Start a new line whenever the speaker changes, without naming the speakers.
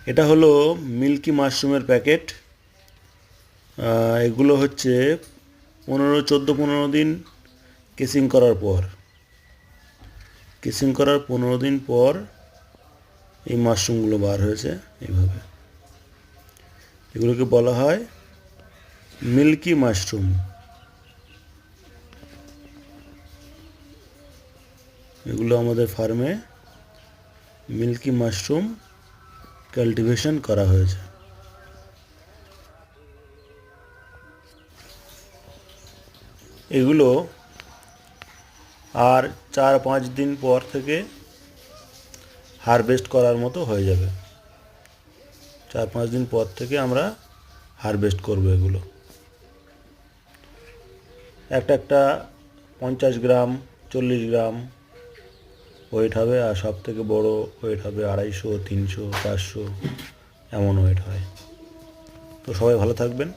এটা হলো milky মাশরুমের packet. এগুলো হচ্ছে 15 দিন কেসিং করার পর, 15 দিন পর এই মাশরুমগুলো বার হয়েছে এইভাবে। এগুলোকে বলা হয় মিল্কি মাশরুম। এগুলো আমাদের ফার্মে মিল্কি মাশরুম কাল্টিভেশন করা হয়েছে। এগুলো আর 4-5 দিন পর থেকে হারভেস্ট করার মতো হয়ে যাবে। 4-5 দিন পর থেকে আমরা হারভেস্ট করব। এগুলো একটা 50 গ্রাম 40 গ্রাম ওয়েট হবে, আর সব থেকে বড় ওয়েট হবে 250, 300, 400 এমন ওয়েট হয়। তো সবাই ভালো থাকবেন।